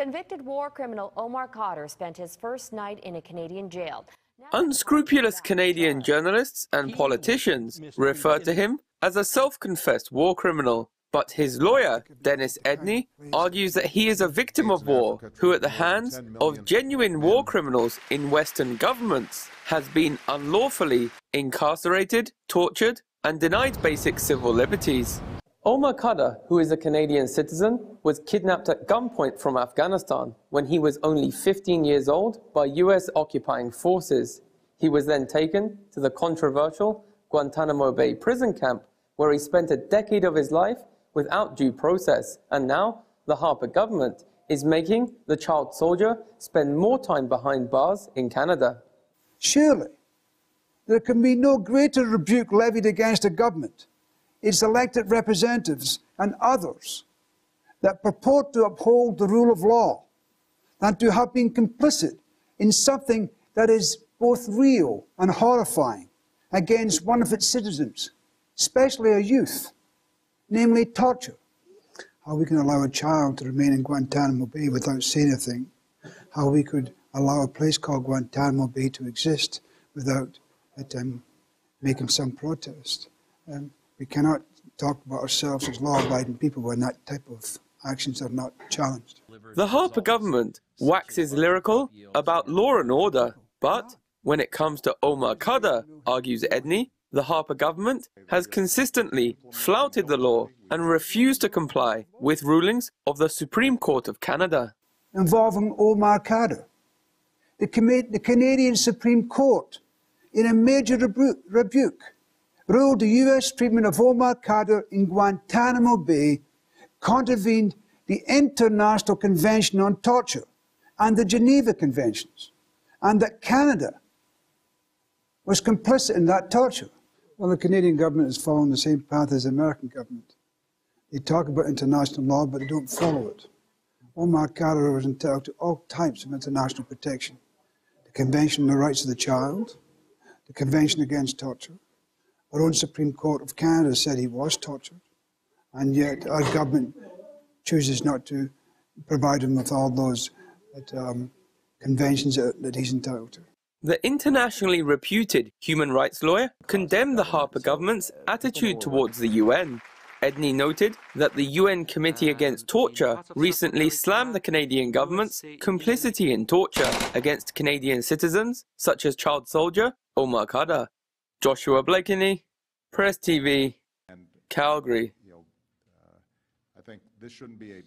Convicted war criminal Omar Khadr spent his first night in a Canadian jail. Unscrupulous Canadian journalists and politicians refer to him as a self-confessed war criminal. But his lawyer, Dennis Edney, argues that he is a victim of war who, at the hands of genuine war criminals in Western governments, has been unlawfully incarcerated, tortured, and denied basic civil liberties. Omar Khadr, who is a Canadian citizen, was kidnapped at gunpoint from Afghanistan when he was only 15 years old by US occupying forces. He was then taken to the controversial Guantanamo Bay prison camp, where he spent a decade of his life without due process. And now the Harper government is making the child soldier spend more time behind bars in Canada. Surely there can be no greater rebuke levied against a government, its elected representatives and others that purport to uphold the rule of law than to have been complicit in something that is both real and horrifying against one of its citizens, especially a youth, namely torture. How we can allow a child to remain in Guantanamo Bay without saying anything, how we could allow a place called Guantanamo Bay to exist without making some protest. We cannot talk about ourselves as law-abiding people when that type of actions are not challenged. The Harper government waxes lyrical about law and order, but when it comes to Omar Khadr, argues Edney, the Harper government has consistently flouted the law and refused to comply with rulings of the Supreme Court of Canada. Involving Omar Khadr, the Canadian Supreme Court, in a major rebuke, ruled the US treatment of Omar Khadr in Guantanamo Bay contravened the International Convention on Torture and the Geneva Conventions, and that Canada was complicit in that torture. Well, the Canadian government is following the same path as the American government. They talk about international law, but they don't follow it. Omar Khadr was entitled to all types of international protection. The Convention on the Rights of the Child, the Convention Against Torture. Our own Supreme Court of Canada said he was tortured, and yet our government chooses not to provide him with all those conventions that he's entitled to. The internationally reputed human rights lawyer condemned the Harper government's attitude towards the UN. Edney noted that the UN Committee Against Torture recently slammed the Canadian government's complicity in torture against Canadian citizens, such as child soldier Omar Khadr. Joshua Blakeney, Press TV, Calgary. I think this shouldn't be a